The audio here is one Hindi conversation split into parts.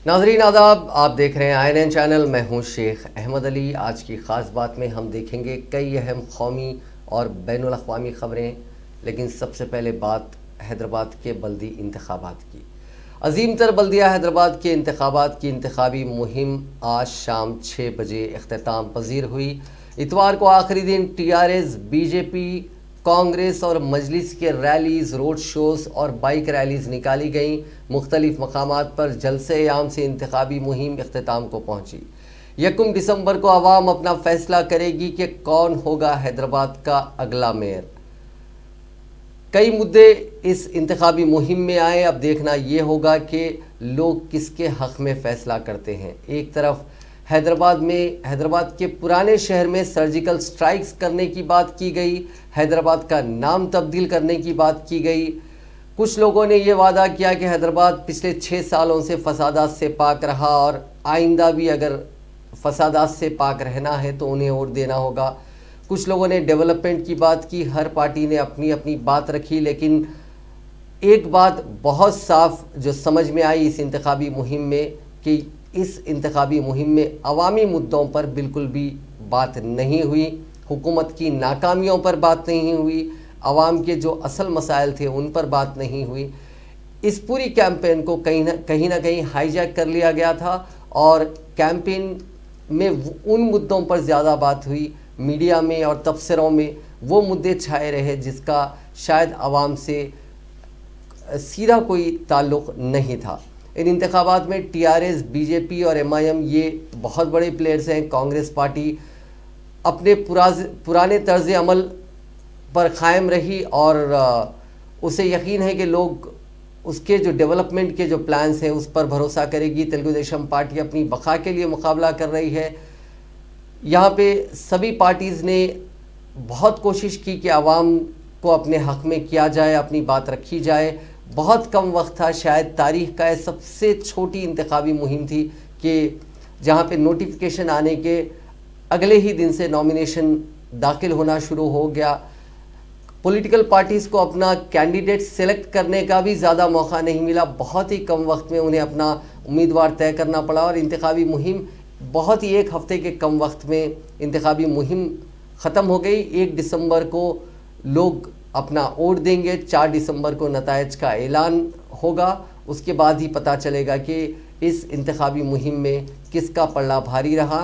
नाजरीन आदाब, आप देख रहे हैं INN चैनल। मैं हूं शेख अहमद अली। आज की ख़ास बात में हम देखेंगे कई अहम कौमी और बैनुल अक़वामी ख़बरें, लेकिन सबसे पहले बात हैदराबाद के बल्दी इंतखाबात की। अजीम तर बल्दिया हैदराबाद के इंतखाबात की इंतखाबी मुहिम आज शाम 6 बजे अख्ताम पजीर हुई। इतवार को आखिरी दिन TRS, BJP, कांग्रेस और मजलिस के रैलीज़, रोड शोज़ और बाइक रैलीज़ निकाली गईं। मुख्तलिफ मकामात पर जलसे आम से इंतखाबी मुहिम अख्ताम को पहुँची। 1 दिसंबर को आवाम अपना फ़ैसला करेगी कि कौन होगा हैदराबाद का अगला मेयर। कई मुद्दे इस इंतखाबी मुहिम में आए। अब देखना ये होगा कि लोग किसके हक़ में फ़ैसला करते हैं। एक तरफ हैदराबाद के पुराने शहर में सर्जिकल स्ट्राइक्स करने की बात की गई, हैदराबाद का नाम तब्दील करने की बात की गई। कुछ लोगों ने ये वादा किया कि हैदराबाद पिछले 6 सालों से फसादात से पाक रहा और आइंदा भी अगर फसादात से पाक रहना है तो उन्हें वोट देना होगा। कुछ लोगों ने डेवलपमेंट की बात की। हर पार्टी ने अपनी अपनी बात रखी, लेकिन एक बात बहुत साफ जो समझ में आई इस इंतखाबी मुहिम में कि इस इंतखाबी मुहिम में अवामी मुद्दों पर बिल्कुल भी बात नहीं हुई। हुकूमत की नाकामियों पर बात नहीं हुई, आवाम के जो असल मसाइल थे उन पर बात नहीं हुई। इस पूरी कैंपेन को कहीं ना कहीं हाईजैक कर लिया गया था और कैंपेन में उन मुद्दों पर ज़्यादा बात हुई। मीडिया में और तबसरों में वो मुद्दे छाए रहे जिसका शायद आवाम से सीधा कोई ताल्लुक़ नहीं था। इन इंतखाबात में TRS, BJP और MIM ये बहुत बड़े प्लेयर्स हैं। कांग्रेस पार्टी अपने पुराने तर्ज अमल पर क़ायम रही और उसे यकीन है कि लोग उसके जो डेवलपमेंट के जो प्लान्स हैं उस पर भरोसा करेगी। तेलुगु देशम पार्टी अपनी बका के लिए मुकाबला कर रही है। यहाँ पे सभी पार्टीज़ ने बहुत कोशिश की कि आवाम को अपने हक़ में किया जाए, अपनी बात रखी जाए। बहुत कम वक्त था, शायद तारीख़ का सबसे छोटी इंतखाबी मुहिम थी कि जहाँ पे नोटिफिकेशन आने के अगले ही दिन से नॉमिनेशन दाखिल होना शुरू हो गया। पॉलिटिकल पार्टीज़ को अपना कैंडिडेट सेलेक्ट करने का भी ज़्यादा मौका नहीं मिला। बहुत ही कम वक्त में उन्हें अपना उम्मीदवार तय करना पड़ा और इंतखाबी मुहिम बहुत ही 1 हफ़्ते के कम वक्त में इंतखाबी मुहिम ख़त्म हो गई। 1 दिसंबर को लोग अपना वोट देंगे, 4 दिसंबर को नतायज का ऐलान होगा। उसके बाद ही पता चलेगा कि इस इंतखाबी मुहिम में किसका पल्ला भारी रहा।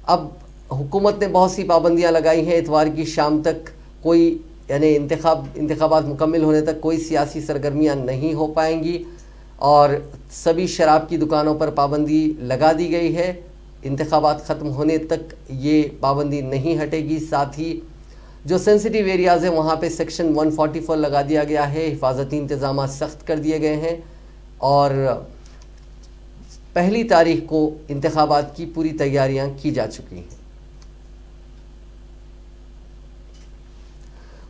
अब हुकूमत ने बहुत सी पाबंदियां लगाई हैं। इतवार की शाम तक कोई यानी इंतखाबात मुकम्मल होने तक कोई सियासी सरगर्मियां नहीं हो पाएंगी और सभी शराब की दुकानों पर पाबंदी लगा दी गई है। इंतखाबात ख़त्म होने तक ये पाबंदी नहीं हटेगी। साथ ही जो सेंसिटिव एरियाज़ हैं वहाँ पे सेक्शन 144 लगा दिया गया है। हिफाजती इंतज़ाम सख्त कर दिए गए हैं और 1 तारीख को इंतखाबात की पूरी तैयारियां की जा चुकी हैं।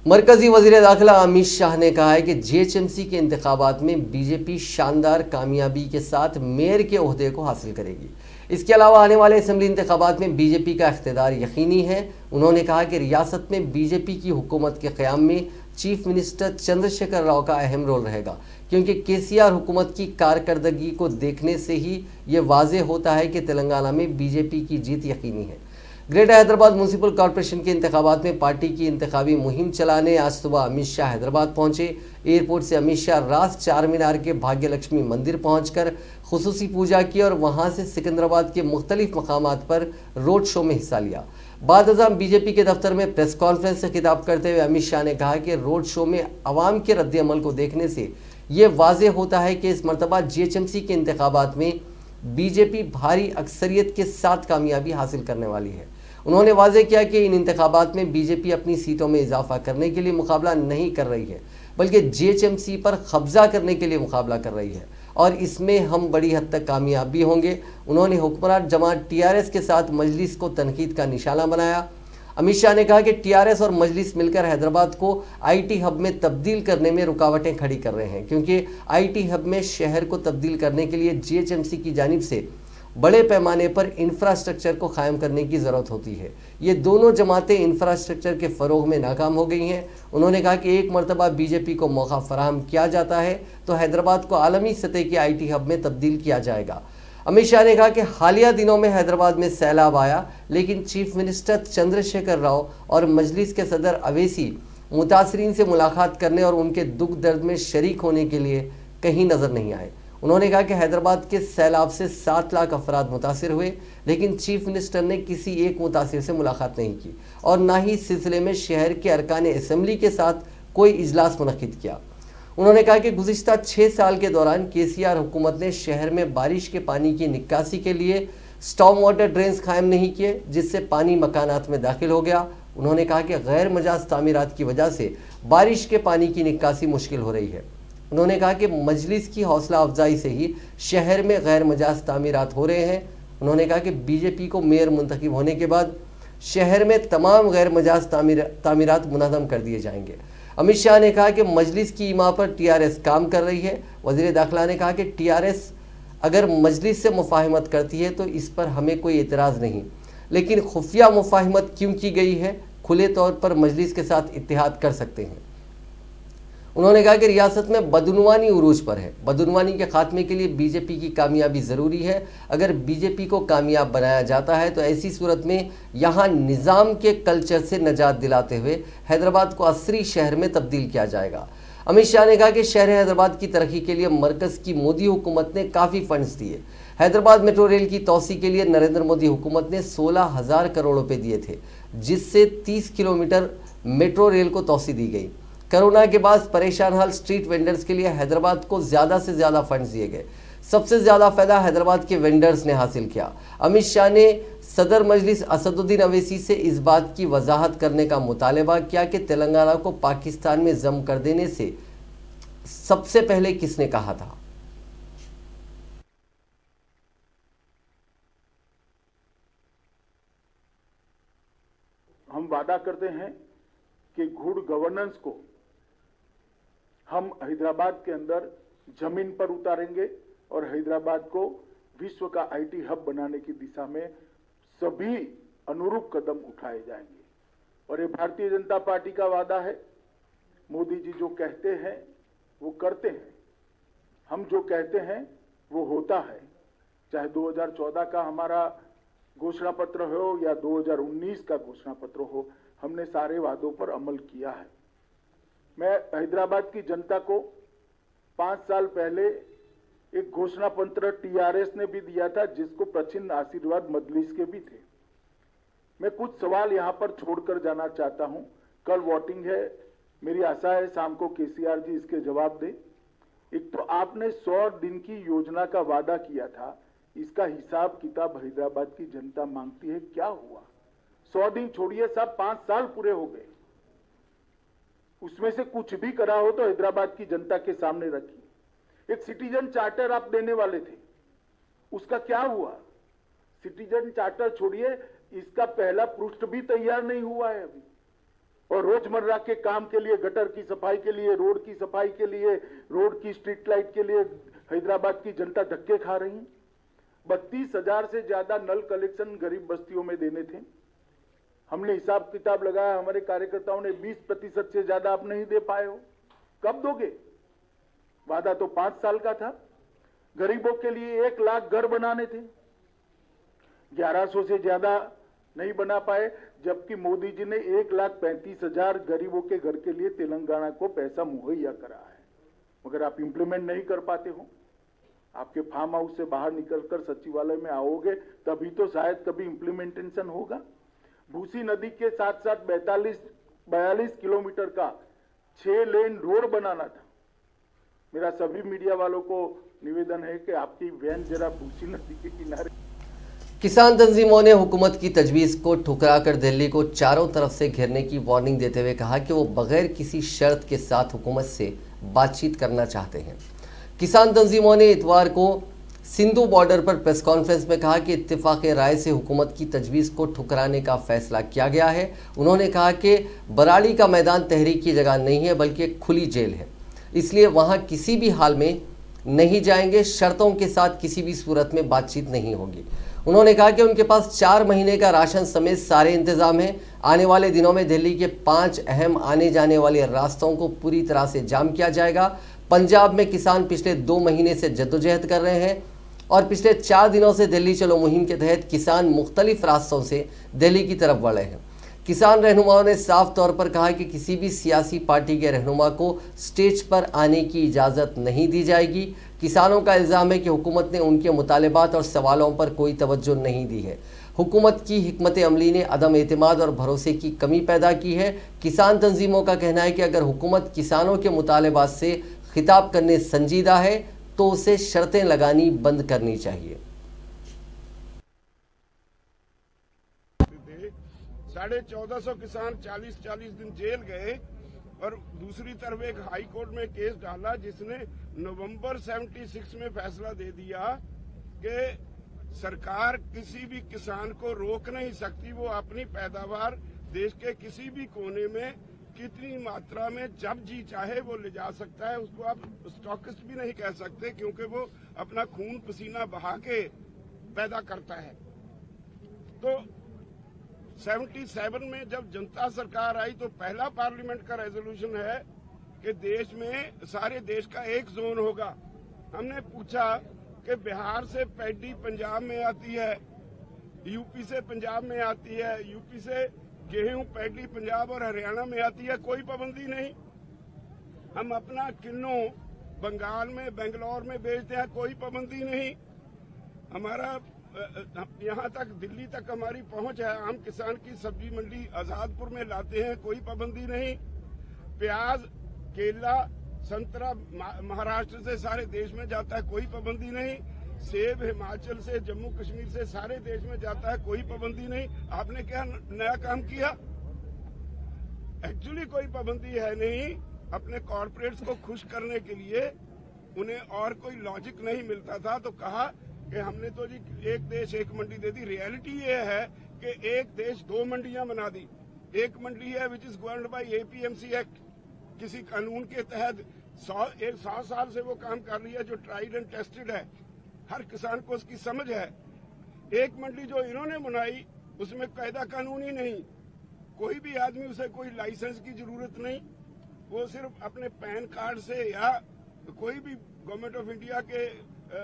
मरकज़ी वज़ीर दाखिला अमित शाह ने कहा है कि GHMC के इंतखाबात में BJP शानदार कामयाबी के साथ मेयर के ओहदे को हासिल करेगी। इसके अलावा आने वाले असम्बली इंतखाबात में BJP का इख्तिदार यकीनी है। उन्होंने कहा कि रियासत में BJP की हुकूमत के क़याम में चीफ मिनिस्टर चंद्रशेखर राव का अहम रोल रहेगा, क्योंकि KCR हुकूमत की कारकर्दगी को देखने से ही ये वाज़े होता है कि तेलंगाना में BJP की जीत यकीनी है। ग्रेटर हैदराबाद म्यूनसिपल कॉरपोरेशन के इंतखाबात में पार्टी की इंतखाबी मुहिम चलाने आज सुबह अमित शाह हैदराबाद पहुंचे। एयरपोर्ट से अमित शाह रात चार मीनार के भाग्य लक्ष्मी मंदिर पहुंचकर खुसूसी पूजा की और वहां से सिकंदराबाद के मुख्तलिफ मकामात पर रोड शो में हिस्सा लिया। बाद अज़ाम BJP के दफ्तर में प्रेस कॉन्फ्रेंस से खिताब करते हुए अमित शाह ने कहा कि रोड शो में अवाम के रद्द-ए-अमल को देखने से ये वाज़े होता है कि इस मरतबा GHMC के इंतखाबात में BJP भारी अक्सरियत के साथ कामयाबी हासिल करने वाली है। उन्होंने वाज़े किया कि इन इंतखाबात में BJP अपनी सीटों में इजाफा करने के लिए मुकाबला नहीं कर रही है, बल्कि GHMC पर कब्जा करने के लिए मुकाबला कर रही है और इसमें हम बड़ी हद तक कामयाब भी होंगे। उन्होंने हुक्मरान जमात TRS के साथ मजलिस को तनकीद का निशाना बनाया। अमित शाह ने कहा कि TRS और मजलिस मिलकर हैदराबाद को IT हब में तब्दील करने में रुकावटें खड़ी कर रहे हैं, क्योंकि IT हब में शहर को तब्दील करने के लिए GHMC की जानिब से बड़े पैमाने पर इंफ्रास्ट्रक्चर को कायम करने की ज़रूरत होती है। ये दोनों जमातें इंफ्रास्ट्रक्चर के फ़रोग में नाकाम हो गई हैं। उन्होंने कहा कि एक मरतबा BJP को मौका फराहम किया जाता है तो हैदराबाद को आलमी सतह की IT हब में तब्दील किया जाएगा। अमित शाह ने कहा कि हालिया दिनों में हैदराबाद में सैलाब आया, लेकिन चीफ मिनिस्टर चंद्रशेखर राव और मजलिस के सदर अवैसी मुतासरीन से मुलाकात करने और उनके दुख दर्द में शरीक होने के लिए कहीं नजर नहीं आए। उन्होंने कहा कि हैदराबाद के सैलाब से 7 लाख अफराद मुतासिर हुए, लेकिन चीफ मिनिस्टर ने किसी एक मुतासिर से मुलाकात नहीं की और ना ही इस सिलसिले में शहर के अरकान असेंबली के साथ कोई इजलास मुनक्किद किया। उन्होंने कहा कि गुज़िश्ता 6 साल के दौरान केसीआर हुकूमत ने शहर में बारिश के पानी की निकासी के लिए स्टॉर्म वाटर ड्रेन्स कायम नहीं किए, जिससे पानी मकानात में दाखिल हो गया। उन्होंने कहा कि गैर मजाज तामीरात की वजह से बारिश के पानी की निकासी मुश्किल हो रही है। उन्होंने कहा कि मजलिस की हौसला अफजाई से ही शहर में गैर मजाज तामीरात हो रहे हैं। उन्होंने कहा कि बीजेपी को मेयर मुंतखब होने के बाद शहर में तमाम गैर मजाज तामीरात मुनज़्ज़म कर दिए जाएंगे। अमित शाह ने कहा कि मजलिस की इमा पर टीआरएस काम कर रही है। वज़ीर दाखिला ने कहा कि टीआरएस अगर मजलिस से मुफाहिमत करती है तो इस पर हमें कोई एतराज़ नहीं, लेकिन खुफिया मुफाहिमत क्यों की गई है, खुले तौर पर मजलिस के साथ इत्तेहाद कर सकते हैं। उन्होंने कहा कि रियासत में बदउनवानी उरूज पर है। बदउनवानी के खात्मे के लिए बीजेपी की कामयाबी ज़रूरी है। अगर बीजेपी को कामयाब बनाया जाता है तो ऐसी सूरत में यहाँ निज़ाम के कल्चर से निजात दिलाते हुए हैदराबाद को असरी शहर में तब्दील किया जाएगा। अमित शाह ने कहा कि शहर हैदराबाद की तरक्की के लिए मरकज़ की मोदी हुकूमत ने काफ़ी फंड्स दिए। हैदराबाद मेट्रो रेल की तोसी के लिए नरेंद्र मोदी हुकूमत ने 16,000 करोड़ रुपये दिए थे, जिससे 30 किलोमीटर मेट्रो रेल को तोसी दी गई। कोरोना के बाद परेशान हाल स्ट्रीट वेंडर्स के लिए हैदराबाद को ज़्यादा से ज़्यादा फंड्स दिए गए। सबसे ज़्यादा फ़ायदा हैदराबाद के वेंडर्स ने हासिल किया। अमित शाह ने सदर मजलिस असदुद्दीन अवैसी से इस बात की वजाहत करने का मुतालबा किया कि तेलंगाना को पाकिस्तान में जम कर देने से सबसे पहले किसने कहा था। हम वादा करते हैं कि गुड गवर्नेंस को हम हैदराबाद के अंदर जमीन पर उतारेंगे और हैदराबाद को विश्व का आईटी हब बनाने की दिशा में सभी अनुरूप कदम उठाए जाएंगे। और ये भारतीय जनता पार्टी का वादा है। मोदी जी जो कहते हैं वो करते हैं, हम जो कहते हैं वो होता है। चाहे 2014 का हमारा घोषणा पत्र हो या 2019 का घोषणा पत्र हो, हमने सारे वादों पर अमल किया है। मैं हैदराबाद की जनता को 5 साल पहले एक घोषणा पत्र टीआरएस ने भी दिया था, जिसको प्रचिन्न आशीर्वाद मजलिस के भी थे। मैं कुछ सवाल यहां पर छोड़कर जाना चाहता हूं। कल वोटिंग है, मेरी आशा है शाम को केसीआर जी इसके जवाब दे। एक तो आपने 100 दिन की योजना का वादा किया था, इसका हिसाब किताब हैदराबाद की जनता मांगती है। क्या हुआ? 100 दिन छोड़िए साहब, 5 साल पूरे हो गए। उसमें से कुछ भी करा हो तो हैदराबाद की जनता के सामने रखिए। एक सिटीजन चार्टर आप देने वाले थे, उसका क्या हुआ? सिटीजन चार्टर छोड़िए, इसका पहला पृष्ठ भी तैयार नहीं हुआ है अभी। और रोजमर्रा के काम के लिए, गटर की सफाई के लिए, रोड की सफाई के लिए, रोड की स्ट्रीट लाइट के लिए हैदराबाद की जनता धक्के खा रही है। 32,000 से ज्यादा नल कलेक्शन गरीब बस्तियों में देने थे। हमने हिसाब किताब लगाया, हमारे कार्यकर्ताओं ने 20% से ज्यादा आप नहीं दे पाए हो। कब दोगे? वादा तो 5 साल का था। गरीबों के लिए 1 लाख घर बनाने थे, 1100 से ज्यादा नहीं बना पाए, जबकि मोदी जी ने 1,35,000 गरीबों के घर के लिए तेलंगाना को पैसा मुहैया करा है। मगर आप इंप्लीमेंट नहीं कर पाते हो। आपके फार्म हाउस से बाहर निकलकर सचिवालय में आओगे तभी तो शायद कभी इंप्लीमेंटेशन होगा। भूसी नदी के साथ साथ 42 किलोमीटर का 6 लेन रोड बनाना था। मेरा सभी मीडिया वालों को निवेदन है कि आपकी वैन जरा भूसी नदी के किनारे। किसान तंजीमों ने हुकूमत की तजवीज़ को ठुकराकर दिल्ली को चारों तरफ से घेरने की वार्निंग देते हुए कहा कि वो बगैर किसी शर्त के साथ हुकूमत से बातचीत करना चाहते हैं। किसान तंजीमों ने इतवार को सिंधु बॉर्डर पर प्रेस कॉन्फ्रेंस में कहा कि इत्तेफाक राय से हुकूमत की तजवीज़ को ठुकराने का फैसला किया गया है। उन्होंने कहा कि बराड़ी का मैदान तहरीक की जगह नहीं है बल्कि एक खुली जेल है, इसलिए वहाँ किसी भी हाल में नहीं जाएंगे। शर्तों के साथ किसी भी सूरत में बातचीत नहीं होगी। उन्होंने कहा कि उनके पास 4 महीने का राशन समेत सारे इंतजाम हैं। आने वाले दिनों में दिल्ली के 5 अहम आने जाने वाले रास्तों को पूरी तरह से जाम किया जाएगा। पंजाब में किसान पिछले 2 महीने से जद्दोजहद कर रहे हैं और पिछले 4 दिनों से दिल्ली चलो मुहिम के तहत किसान मुख्तलिफ रास्तों से दिल्ली की तरफ बढ़े हैं। किसान रहनुमाओं ने साफ तौर पर कहा कि किसी भी सियासी पार्टी के रहनुमा को स्टेज पर आने की इजाज़त नहीं दी जाएगी। किसानों का इल्ज़ाम है कि हुकूमत ने उनके मुतालबात और सवालों पर कोई तवज्जो नहीं दी है। हुकूमत की हिकमत अमली ने अदम एतमाद और भरोसे की कमी पैदा की है। किसान तंजीमों का कहना है कि अगर हुकूमत किसानों के मुतालबात से खिताब करने संजीदा है तो उसे शर्तें लगानी बंद करनी चाहिए। 1450 किसान 40 दिन जेल गए और दूसरी तरफ एक हाई कोर्ट में केस डाला जिसने नवंबर 76 में फैसला दे दिया कि सरकार किसी भी किसान को रोक नहीं सकती, वो अपनी पैदावार देश के किसी भी कोने में कितनी मात्रा में जब जी चाहे वो ले जा सकता है। उसको आप स्टॉकिस्ट भी नहीं कह सकते क्योंकि वो अपना खून पसीना बहा के पैदा करता है। तो 77 में जब जनता सरकार आई तो पहला पार्लियामेंट का रेजोल्यूशन है कि देश में सारे देश का एक जोन होगा। हमने पूछा कि बिहार से पैडी पंजाब में आती है, यूपी से पंजाब में आती है, यूपी से गेहूं पैडी पंजाब और हरियाणा में आती है, कोई पाबंदी नहीं। हम अपना किन्नू बंगाल में बेंगलोर में बेचते हैं, कोई पाबंदी नहीं। हमारा यहाँ तक दिल्ली तक हमारी पहुंच है। आम किसान की सब्जी मंडी आजादपुर में लाते हैं, कोई पाबंदी नहीं। प्याज, केला, संतरा महाराष्ट्र से सारे देश में जाता है, कोई पाबंदी नहीं। सेब हिमाचल से, जम्मू कश्मीर से सारे देश में जाता है, कोई पाबंदी नहीं। आपने क्या नया काम किया? एक्चुअली कोई पाबंदी है नहीं। अपने कॉर्पोरेट्स को खुश करने के लिए उन्हें और कोई लॉजिक नहीं मिलता था तो कहा कि हमने तो जी एक देश एक मंडी दे दी। रियलिटी ये है कि एक देश दो मंडियां बना दी। एक मंडी है which is governed bye APMC act, किसी कानून के तहत 100 साल से वो काम कर रही है, जो ट्राइड एंड टेस्टेड है, हर किसान को उसकी समझ है। एक मंडी जो इन्होंने बनाई उसमें कायदा कानून ही नहीं, कोई भी आदमी उसे कोई लाइसेंस की जरूरत नहीं, वो सिर्फ अपने पैन कार्ड से या कोई भी गवर्नमेंट ऑफ इंडिया के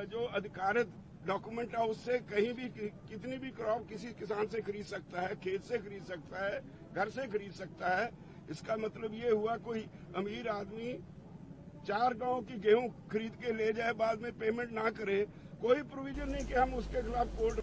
जो अधिकारित डॉक्यूमेंट है उससे कहीं भी कितनी भी क्रॉप किसी किसान से खरीद सकता है, खेत से खरीद सकता है, घर से खरीद सकता है। इसका मतलब ये हुआ कोई अमीर आदमी 4 गांव की गेहूं खरीद के ले जाए, बाद में पेमेंट ना करे, कोई प्रोविजन नहीं कि हम उसके खिलाफ कोर्ट।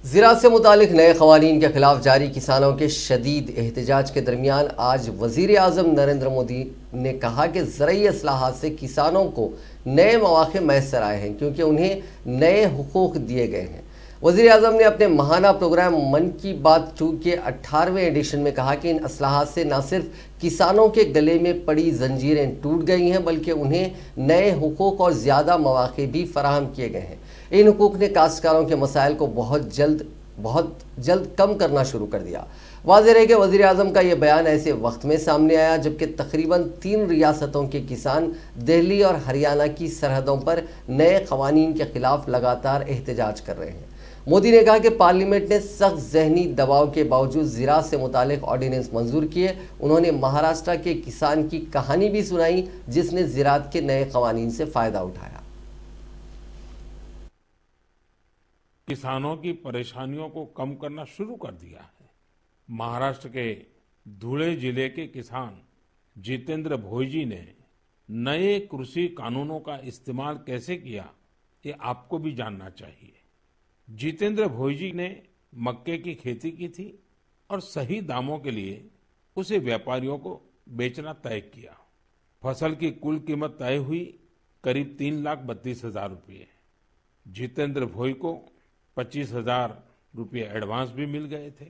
ज़राअत से मुतालिक नए क़वानीन के खिलाफ जारी किसानों के शदीद एहतजाज के दरमियान आज वज़ीर आज़म नरेंद्र मोदी ने कहा कि ज़रई इस्लाहात से किसानों को नए मौक़े मैसर आए हैं क्योंकि उन्हें नए हुकूक़ दिए गए हैं। वज़ीर आज़म ने अपने माहाना प्रोग्राम मन की बात 2 के 18वें एडिशन में कहा कि इन इस्लाहात से न सिर्फ किसानों के गले में पड़ी जंजीरें टूट गई हैं बल्कि उन्हें नए हुकूक़ और ज़्यादा मौक़े भी फराहम किए गए हैं। इन हुकूक़ ने काश्तकारों के मसाइल को बहुत जल्द कम करना शुरू कर दिया। वाज़ेह है कि वज़ीर आज़म का यह बयान ऐसे वक्त में सामने आया जबकि तकरीबन 3 रियासतों के किसान दिल्ली और हरियाणा की सरहदों पर नए क़वानीन के खिलाफ लगातार एहतजाज कर रहे हैं। मोदी ने कहा कि पार्लियामेंट ने सख्त ज़हनी दबाव के बावजूद ज़राअत से मुतालिक ऑर्डिनेंस मंजूर किए। उन्होंने महाराष्ट्र के किसान की कहानी भी सुनाई जिसने ज़राअत के नए क़वानीन से फ़ायदा उठाया। किसानों की परेशानियों को कम करना शुरू कर दिया है। महाराष्ट्र के धुले जिले के किसान जितेंद्र भोईजी ने नए कृषि कानूनों का इस्तेमाल कैसे किया ये आपको भी जानना चाहिए। जितेंद्र भोईजी ने मक्के की खेती की थी और सही दामों के लिए उसे व्यापारियों को बेचना तय किया। फसल की कुल कीमत तय हुई करीब 3,32,000 रुपये। जितेंद्र भोई को 25,000 रुपये एडवांस भी मिल गए थे।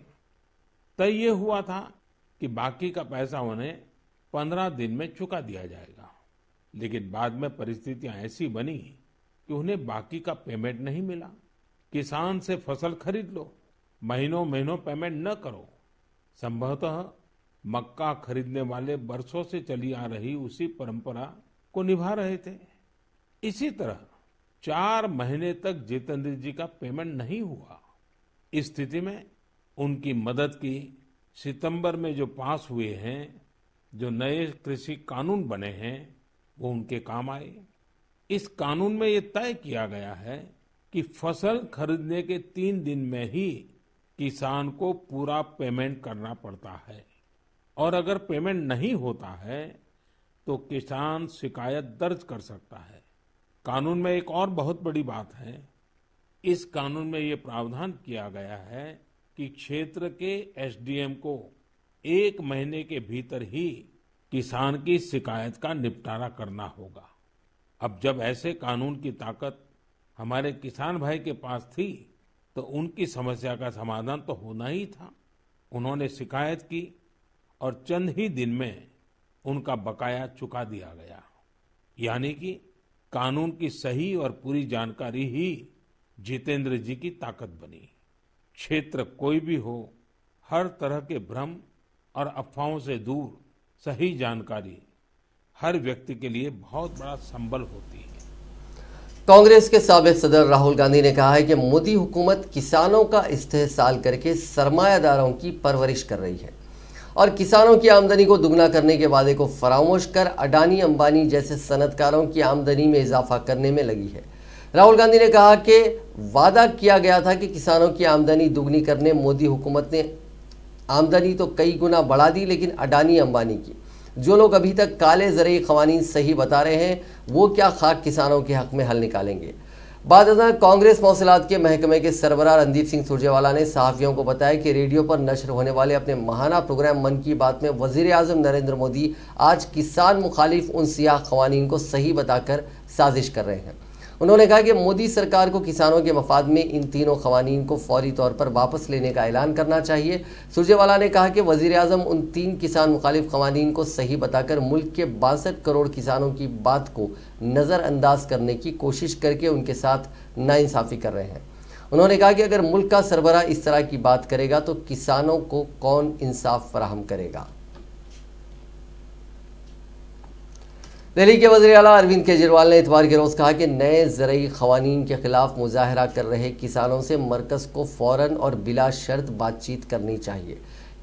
तय ये हुआ था कि बाकी का पैसा उन्हें 15 दिन में चुका दिया जाएगा, लेकिन बाद में परिस्थितियां ऐसी बनी कि उन्हें बाकी का पेमेंट नहीं मिला। किसान से फसल खरीद लो, महीनों महीनों पेमेंट न करो। संभवतः मक्का खरीदने वाले बरसों से चली आ रही उसी परंपरा को निभा रहे थे। इसी तरह 4 महीने तक जितेंद्र जी का पेमेंट नहीं हुआ। इस स्थिति में उनकी मदद की सितंबर में जो पास हुए हैं, जो नए कृषि कानून बने हैं, वो उनके काम आए। इस कानून में ये तय किया गया है कि फसल खरीदने के 3 दिन में ही किसान को पूरा पेमेंट करना पड़ता है और अगर पेमेंट नहीं होता है तो किसान शिकायत दर्ज कर सकता है। कानून में एक और बहुत बड़ी बात है, इस कानून में ये प्रावधान किया गया है कि क्षेत्र के एसडीएम को 1 महीने के भीतर ही किसान की शिकायत का निपटारा करना होगा। अब जब ऐसे कानून की ताकत हमारे किसान भाई के पास थी तो उनकी समस्या का समाधान तो होना ही था। उन्होंने शिकायत की और चंद ही दिन में उनका बकाया चुका दिया गया। यानी कि कानून की सही और पूरी जानकारी ही जितेंद्र जी की ताकत बनी। क्षेत्र कोई भी हो, हर तरह के भ्रम और अफवाहों से दूर सही जानकारी हर व्यक्ति के लिए बहुत बड़ा संबल होती है। कांग्रेस के साबिक सदर राहुल गांधी ने कहा है कि मोदी हुकूमत किसानों का इस्तेहसाल करके सरमायादारों की परवरिश कर रही है और किसानों की आमदनी को दुगना करने के वादे को फरामोश कर अडानी अंबानी जैसे सनतकारों की आमदनी में इजाफा करने में लगी है। राहुल गांधी ने कहा कि वादा किया गया था कि किसानों की आमदनी दुगनी करने मोदी हुकूमत ने आमदनी तो कई गुना बढ़ा दी, लेकिन अडानी अंबानी की जो लोग अभी तक काले ज़रई क़वानीन सही बता रहे हैं वो क्या खाक किसानों के हक में हल निकालेंगे। बाद कांग्रेस मौसलात के महकमे के सरबराह रणदीप सिंह सुरजेवाला ने सहाफ़ियों को बताया कि रेडियो पर नश्र होने वाले अपने माहाना प्रोग्राम मन की बात में वज़ीर आज़म नरेंद्र मोदी आज किसान मुखालिफ उन सियाह क़वानीन को सही बताकर साजिश कर रहे हैं। उन्होंने कहा कि मोदी सरकार को किसानों के मफाद में इन तीनों क़वानीन को फौरी तौर पर वापस लेने का ऐलान करना चाहिए। सुरजेवाला ने कहा कि वज़ीर आज़म उन 3 किसान मुखालिफ क़वानीन को सही बताकर मुल्क के 62 करोड़ किसानों की बात को नज़रअंदाज करने की कोशिश करके उनके साथ नाइंसाफ़ी कर रहे हैं। उन्होंने कहा कि अगर मुल्क का सरबराह इस तरह की बात करेगा तो किसानों को कौन इंसाफ फराहम करेगा। दिल्ली के वज़ीर आला अरविंद केजरीवाल ने इतवार के रोज़ कहा कि नए ज़रई क़वानीन के ख़िलाफ़ मुज़ाहरा कर रहे किसानों से मरकज़ को फ़ौरन और बिला शर्त बातचीत करनी चाहिए।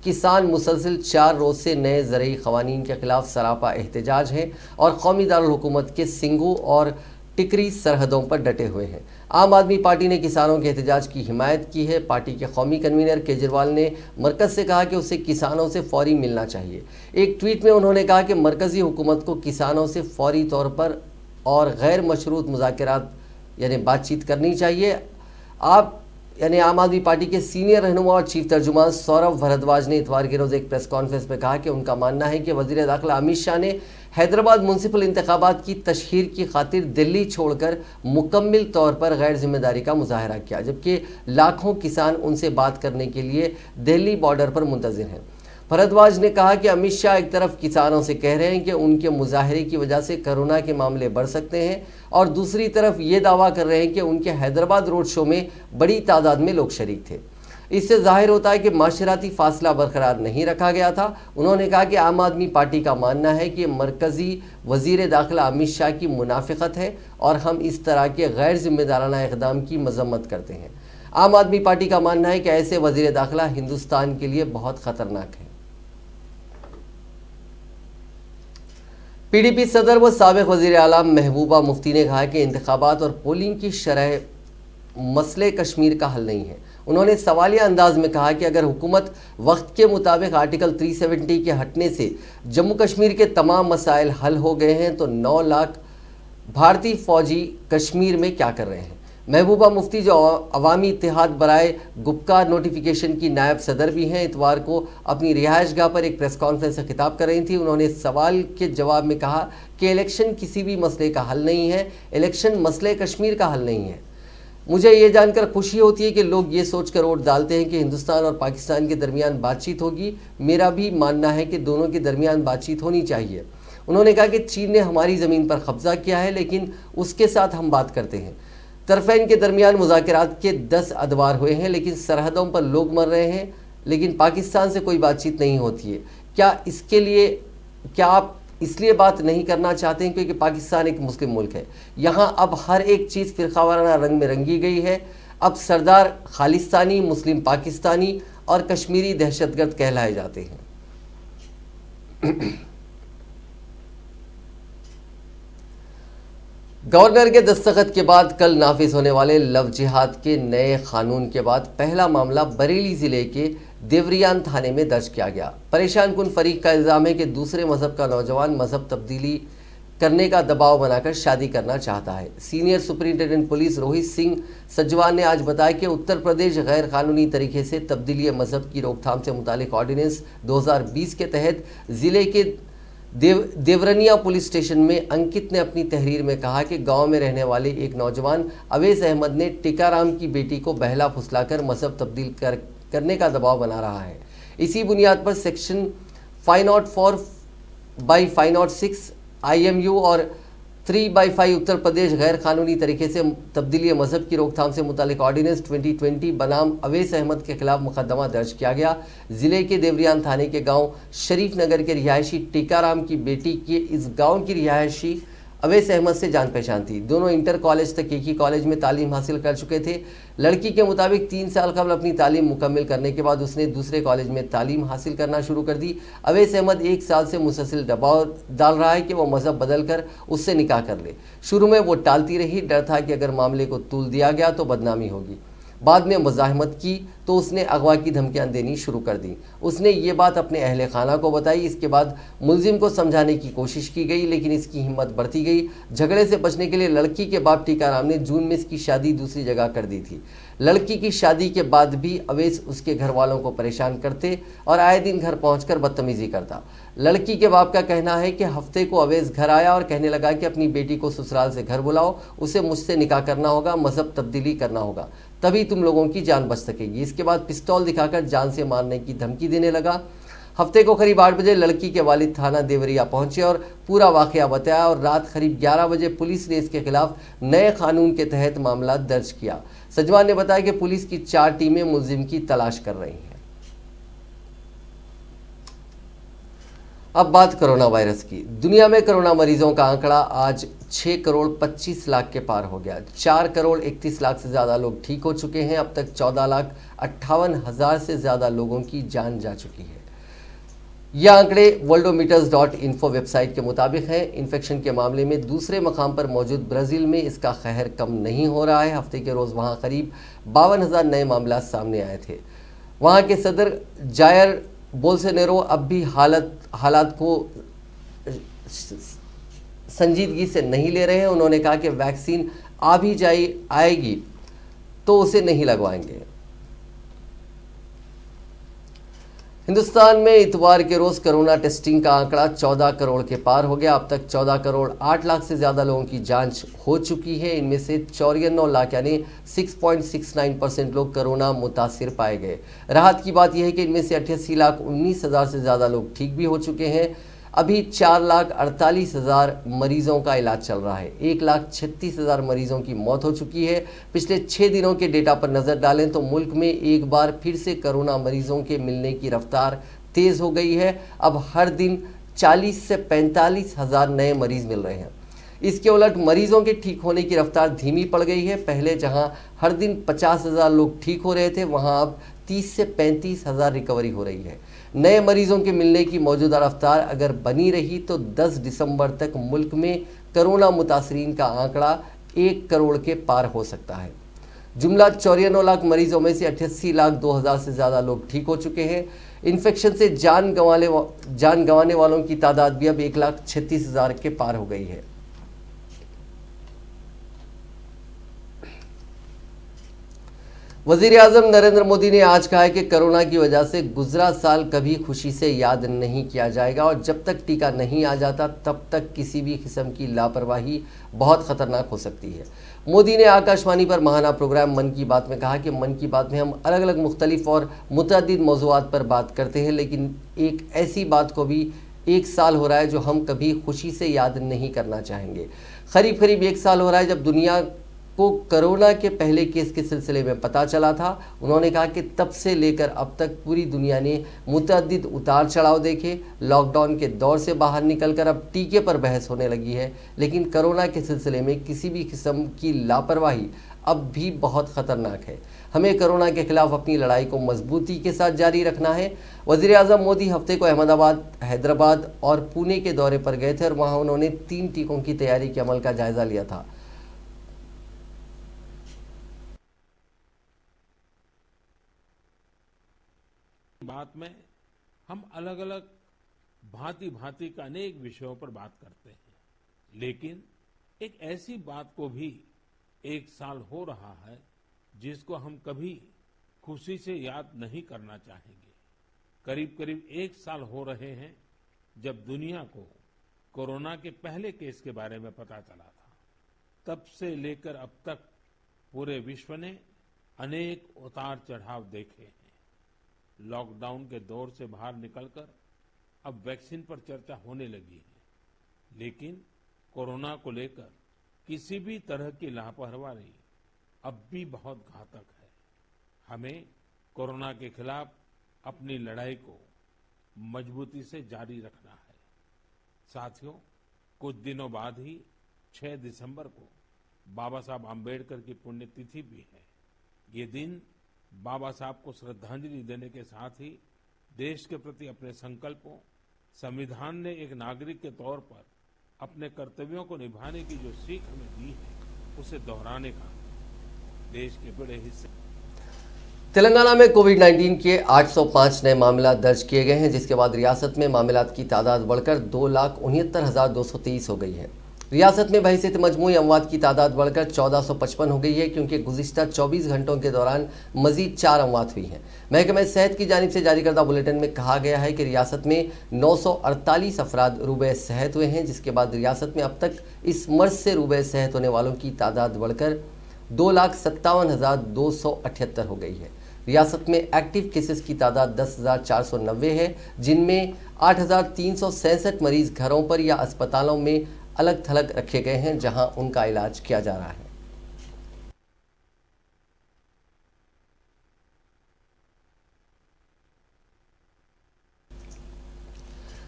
किसान मुसलसिल 4 रोज़ से नए ज़रई क़वानीन के ख़िलाफ़ सरापा एहतजाज हैं और कौमी दारुल हुकूमत के सिंगू और टिकरी सरहदों पर डटे हुए हैं। आम आदमी पार्टी ने किसानों के एहतजाज की हिमायत की है। पार्टी के कौमी कन्वीनर केजरीवाल ने मरकज़ से कहा कि उसे किसानों से फौरी मिलना चाहिए। एक ट्वीट में उन्होंने कहा कि मरकज़ी हुकूमत को किसानों से फौरी तौर पर और गैर मशरूत मुज़ाकरात यानी बातचीत करनी चाहिए। आम आदमी पार्टी के सीनियर रहनुमा और चीफ तर्जुमान सौरभ भारद्वाज ने इतवार के रोज़ एक प्रेस कॉन्फ्रेंस में कहा कि उनका मानना है कि वज़ीर दाखिला अमित शाह ने हैदराबाद म्यूनसिपल इंतखाबात की तशहीर की खातिर दिल्ली छोड़कर मुकम्मल तौर पर गैर जिम्मेदारी का मुजाहरा किया, जबकि लाखों किसान उनसे बात करने के लिए दिल्ली बॉर्डर पर मुंतज़िर हैं। भारद्वाज ने कहा कि अमित शाह एक तरफ किसानों से कह रहे हैं कि उनके मुजाहरे की वजह से कोरोना के मामले बढ़ सकते हैं और दूसरी तरफ ये दावा कर रहे हैं कि उनके हैदराबाद रोड शो में बड़ी तादाद में लोग शरीक थे। इससे जाहिर होता है कि माशराती फासला बरकरार नहीं रखा गया था। उन्होंने कहा कि आम आदमी पार्टी का मानना है कि मरकज़ी वज़ीर दाखिला अमित शाह की मुनाफिकत है और हम इस तरह के गैर जिम्मेदाराना इक़दाम की मजम्मत करते हैं। आम आदमी पार्टी का मानना है कि ऐसे वज़ीर दाखिला हिंदुस्तान के लिए बहुत ख़तरनाक है। PDP सदर व साबिक़ वज़ीर आला महबूबा मुफ्ती ने कहा कि इंतखाबात और पोलिंग की शरह मसले कश्मीर का हल नहीं है। उन्होंने सवालिया अंदाज में कहा कि अगर हुकूमत वक्त के मुताबिक आर्टिकल 370 के हटने से जम्मू कश्मीर के तमाम मसाइल हल हो गए हैं तो 9 लाख भारतीय फौजी कश्मीर में क्या कर रहे हैं। महबूबा मुफ्ती जो अवामी इत्तेहाद बराए गुपकार नोटिफिकेशन की नायब सदर भी हैं, इतवार को अपनी रिहाइशगाह पर एक प्रेस कॉन्फ्रेंस से खिताब कर रही थी। उन्होंने सवाल के जवाब में कहा कि इलेक्शन किसी भी मसले का हल नहीं है, इलेक्शन मसले कश्मीर का हल नहीं है। मुझे ये जानकर खुशी होती है कि लोग ये सोचकर वोट डालते हैं कि हिंदुस्तान और पाकिस्तान के दरमियान बातचीत होगी। मेरा भी मानना है कि दोनों के दरमियान बातचीत होनी चाहिए। उन्होंने कहा कि चीन ने हमारी ज़मीन पर कब्जा किया है, लेकिन उसके साथ हम बात करते हैं। तरफ़ैन के दरमियान मुज़ाकरात के 10 अदवार हुए हैं, लेकिन सरहदों पर लोग मर रहे हैं, लेकिन पाकिस्तान से कोई बातचीत नहीं होती है। क्या आप इसलिए बात नहीं करना चाहते हैं क्योंकि पाकिस्तान एक मुस्लिम मुल्क है। यहाँ अब हर एक चीज़ फ़िरक़ावाराना रंग में रंगी गई है। अब सरदार खालिस्तानी, मुस्लिम पाकिस्तानी और कश्मीरी दहशतगर्द कहलाए जाते हैं। गवर्नर के दस्तखत के बाद कल नाफिज होने वाले लव जिहाद के नए कानून के बाद पहला मामला बरेली जिले के देवरियान थाने में दर्ज किया गया। परेशान कुन फरीक का इल्जाम है कि दूसरे मजहब का नौजवान मजहब तब्दीली करने का दबाव बनाकर शादी करना चाहता है। Senior superintendent police Rohit Singh Sajwan ने आज बताया कि उत्तर प्रदेश गैर कानूनी तरीके से तब्दीली मजहब की रोकथाम से मुतालिक ऑर्डिनेंस 2020 के तहत जिले के देवरनिया पुलिस स्टेशन में अंकित ने अपनी तहरीर में कहा कि गांव में रहने वाले एक नौजवान अवैस अहमद ने टिकाराम की बेटी को बहला फुसलाकर मजहब तब्दील करने का दबाव बना रहा है। इसी बुनियाद पर सेक्शन 504/506 IMU और 3/5 उत्तर प्रदेश गैर कानूनी तरीके से तब्दीली मजहब की रोकथाम से मुतालिक ऑर्डिनेंस 2020 बनाम अवैस अहमद के खिलाफ मुकदमा दर्ज किया गया। जिले के देवरियान थाने के गांव शरीफ नगर के रिहायशी टिकाराम की बेटी के इस गांव की रिहायशी अवैस अहमद से जान पहचान थी। दोनों इंटर कॉलेज तक एक ही कॉलेज में तालीम हासिल कर चुके थे। लड़की के मुताबिक 3 साल कबल अपनी तालीम मुकम्मल करने के बाद उसने दूसरे कॉलेज में तालीम हासिल करना शुरू कर दी। अवैस अहमद 1 साल से मुसलसल दबाव डाल रहा है कि वो मजहब बदल कर उससे निकाह कर ले। शुरू में वो टालती रही, डर था कि अगर मामले को तूल दिया गया तो बदनामी होगी। बाद में मुजाहिमत की तो उसने अगवा की धमकियां देनी शुरू कर दी। उसने ये बात अपने अहले खाना को बताई। इसके बाद मुलजिम को समझाने की कोशिश की गई, लेकिन इसकी हिम्मत बढ़ती गई। झगड़े से बचने के लिए लड़की के बाप टीकाराम ने जून में इसकी शादी दूसरी जगह कर दी थी। लड़की की शादी के बाद भी अवैस उसके घर वालों को परेशान करते और आए दिन घर पहुंचकर बदतमीजी करता। लड़की के बाप का कहना है कि हफ्ते को अवैस घर आया और कहने लगा कि अपनी बेटी को ससुराल से घर बुलाओ, उसे मुझसे निकाह करना होगा, मजहब तब्दीली करना होगा, तभी तुम लोगों की जान बच सकेगी। इसके बाद पिस्तौल दिखाकर जान से मारने की धमकी देने लगा। हफ्ते को करीब 8 बजे लड़की के वालिद थाना देवरिया पहुंचे और पूरा वाकया बताया और रात करीब 11 बजे पुलिस ने इसके खिलाफ नए कानून के तहत मामला दर्ज किया। सजवान ने बताया कि पुलिस की 4 टीमें मुलजिम की तलाश कर रही हैं। अब बात कोरोना वायरस की। दुनिया में कोरोना मरीजों का आंकड़ा आज 6 करोड़ 25 लाख के पार हो गया। 4 करोड़ 31 लाख से ज़्यादा लोग ठीक हो चुके हैं। अब तक 14,58,000 से ज़्यादा लोगों की जान जा चुकी है। यह आंकड़े worldometers.info वेबसाइट के मुताबिक हैं। इन्फेक्शन के मामले में दूसरे मकाम पर मौजूद ब्राज़ील में इसका कहर कम नहीं हो रहा है। हफ्ते के रोज़ वहां करीब 52,000 नए मामला सामने आए थे। वहां के सदर जायर बोल्सोनारो अब भी हालात को संजीदगी से नहीं ले रहे हैं। उन्होंने कहा कि वैक्सीन आएगी तो उसे नहीं लगवाएंगे। हिंदुस्तान में इतवार के रोज कोरोना टेस्टिंग का आंकड़ा 14 करोड़ के पार हो गया। अब तक 14 करोड़ 8 लाख से ज्यादा लोगों की जांच हो चुकी है। इनमें से 94 लाख यानी 6.69% लोग कोरोना मुतासिर पाए गए। राहत की बात यह है कि इनमें से 88,19,000 से ज्यादा लोग ठीक भी हो चुके हैं। अभी 4,48,000 मरीजों का इलाज चल रहा है। 1,36,000 मरीजों की मौत हो चुकी है। पिछले 6 दिनों के डेटा पर नजर डालें तो मुल्क में एक बार फिर से कोरोना मरीजों के मिलने की रफ्तार तेज हो गई है। अब हर दिन 40 से 45,000 नए मरीज मिल रहे हैं। इसके उलट मरीजों के ठीक होने की रफ्तार धीमी पड़ गई है। पहले जहां हर दिन 50,000 लोग ठीक हो रहे थे, वहां अब 30 से 35,000 रिकवरी हो रही है। नए मरीजों के मिलने की मौजूदा रफ्तार अगर बनी रही तो 10 दिसंबर तक मुल्क में कोरोना मुतासरीन का आंकड़ा 1 करोड़ के पार हो सकता है। जुमला 94 लाख मरीजों में से 88,02,000 से ज़्यादा लोग ठीक हो चुके हैं। इन्फेक्शन से जान गंवाने वालों की तादाद भी अब 1,36,000 के पार हो गई है। वज़ीर-ए-आज़म नरेंद्र मोदी ने आज कहा है कि कोरोना की वजह से गुजरा साल कभी खुशी से याद नहीं किया जाएगा और जब तक टीका नहीं आ जाता तब तक किसी भी किस्म की लापरवाही बहुत ख़तरनाक हो सकती है। मोदी ने आकाशवाणी पर माहाना प्रोग्राम मन की बात में कहा कि मन की बात में हम अलग अलग मुख्तलिफ और मुतअद्दिद मौज़ूआत पर बात करते हैं, लेकिन एक ऐसी बात को भी 1 साल हो रहा है जो हम कभी खुशी से याद नहीं करना चाहेंगे। करीब 1 साल हो रहा है जब दुनिया को कोरोना के पहले केस के सिलसिले में पता चला था। उन्होंने कहा कि तब से लेकर अब तक पूरी दुनिया ने मुतअद्दिद उतार चढ़ाव देखे। लॉकडाउन के दौर से बाहर निकलकर अब टीके पर बहस होने लगी है, लेकिन कोरोना के सिलसिले में किसी भी किस्म की लापरवाही अब भी बहुत ख़तरनाक है। हमें कोरोना के खिलाफ अपनी लड़ाई को मजबूती के साथ जारी रखना है। वज़ीर-ए-आज़म मोदी हफ्ते को अहमदाबाद, हैदराबाद और पुणे के दौरे पर गए थे और वहां उन्होंने 3 टीकों की तैयारी के अमल का जायजा लिया था। बात में हम अलग अलग भांति भांति के अनेक विषयों पर बात करते हैं, लेकिन एक ऐसी बात को भी 1 साल हो रहा है जिसको हम कभी खुशी से याद नहीं करना चाहेंगे। करीब करीब 1 साल हो रहे हैं जब दुनिया को कोरोना के पहले केस के बारे में पता चला था। तब से लेकर अब तक पूरे विश्व ने अनेक उतार चढ़ाव देखे हैं। लॉकडाउन के दौर से बाहर निकलकर अब वैक्सीन पर चर्चा होने लगी है, लेकिन कोरोना को लेकर किसी भी तरह की लापरवाही अब भी बहुत घातक है। हमें कोरोना के खिलाफ अपनी लड़ाई को मजबूती से जारी रखना है। साथियों, कुछ दिनों बाद ही 6 दिसंबर को बाबा साहब आम्बेडकर की पुण्यतिथि भी है। ये दिन बाबा साहब को श्रद्धांजलि देने के साथ ही देश के प्रति अपने संकल्पों, संविधान ने एक नागरिक के तौर पर अपने कर्तव्यों को निभाने की जो सीख हमें दी है, उसे दोहराने का देश के बड़े हिस्से। तेलंगाना में कोविड-19 के 805 नए मामला दर्ज किए गए हैं, जिसके बाद रियासत में मामलात की तादाद बढ़कर 2,69,223 हो गई है। रियासत में बहसीत मजमूई अमवात की तादाद बढ़कर 1455 हो गई है, क्योंकि गुज़िश्ता 24 घंटों के दौरान मजीद 4 अमवात हुई हैं। महकमा सेहत की जानिब से जारी करदा बुलेटिन में कहा गया है कि रियासत में 948 अफराद रूबे सेहत हुए हैं, जिसके बाद रियासत में अब तक इस मर्ज से रूबे सेहत होने वालों की तादाद बढ़कर 2,57,278 हो गई है। रियासत में एक्टिव केसेस की तादाद 10,490 है, जिनमें 8,367 मरीज घरों पर या अस्पतालों में अलग थलग रखे गए हैं, जहां उनका इलाज किया जा रहा है।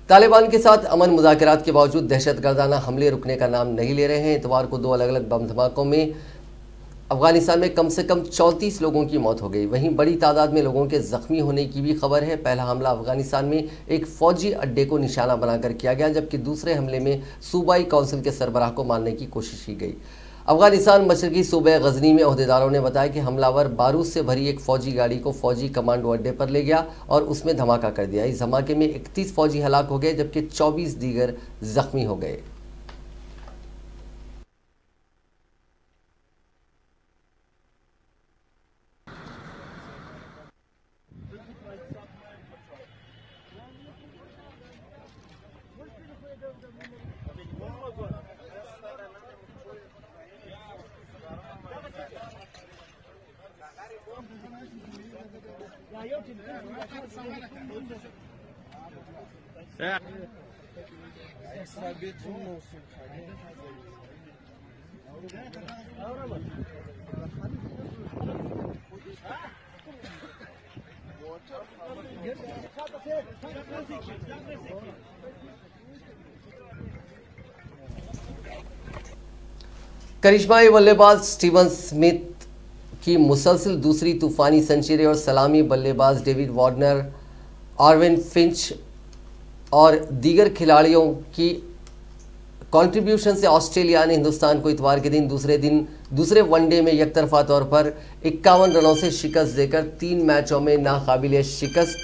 तालिबान के साथ अमन मुज़ाकरात के बावजूद दहशतगर्दाना हमले रुकने का नाम नहीं ले रहे हैं। इतवार को 2 अलग अलग बम धमाकों में अफगानिस्तान में कम से कम 34 लोगों की मौत हो गई। वहीं बड़ी तादाद में लोगों के जख्मी होने की भी खबर है। पहला हमला अफगानिस्तान में एक फौजी अड्डे को निशाना बनाकर किया गया, जबकि दूसरे हमले में सूबाई काउंसिल के सरबराह को मारने की कोशिश की गई। अफगानिस्तान मशरकी सूबे गजनी में ओहदेदारों ने बताया कि हमलावर बारूद से भरी एक फौजी गाड़ी को फौजी कमांडो अड्डे पर ले गया और उसमें धमाका कर दिया। इस धमाके में 31 फौजी हलाक हो गए, जबकि 24 दीगर जख्मी हो गए। करिश्माई बल्लेबाज स्टीवन स्मिथ की मुसलसल दूसरी तूफानी सेंचुरी और सलामी बल्लेबाज डेविड वार्नर, ऑरवेन फिंच और दीगर खिलाड़ियों की कंट्रीब्यूशन से ऑस्ट्रेलिया ने हिंदुस्तान को इतवार के दिन दूसरे वनडे में एकतरफा तौर पर 51 रनों से शिकस्त देकर 3 मैचों में नाकाबिले शिकस्त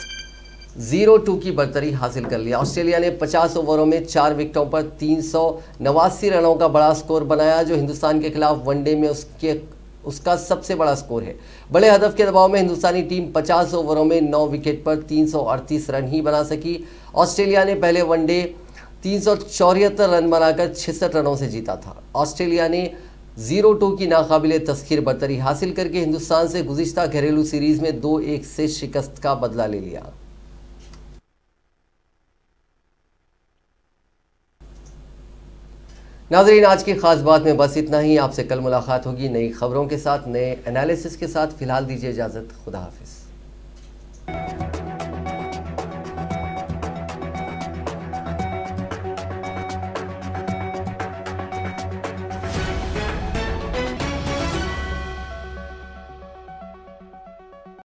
0-2 की बरतरी हासिल कर लिया। ऑस्ट्रेलिया ने 50 ओवरों में 4 विकेटों पर 389 रनों का बड़ा स्कोर बनाया, जो हिंदुस्तान के खिलाफ वनडे में उसका सबसे बड़ा स्कोर है। बड़े हदफ के दबाव में हिंदुस्तानी टीम 50 ओवरों में 9 विकेट पर 338 रन ही बना सकी। ऑस्ट्रेलिया ने पहले वनडे 374 रन बनाकर 66 रनों से जीता था। ऑस्ट्रेलिया ने 0-2 की नाकाबिले तस्खीर बरतरी हासिल करके हिंदुस्तान से गुज़िश्ता घरेलू सीरीज में 2-1 से शिकस्त का बदला ले लिया। नाज़रीन, आज की खास बात में बस इतना ही। आपसे कल मुलाकात होगी नई खबरों के साथ, नए एनालिसिस के साथ। फिलहाल दीजिए इजाज़त। खुदा हाफिज़।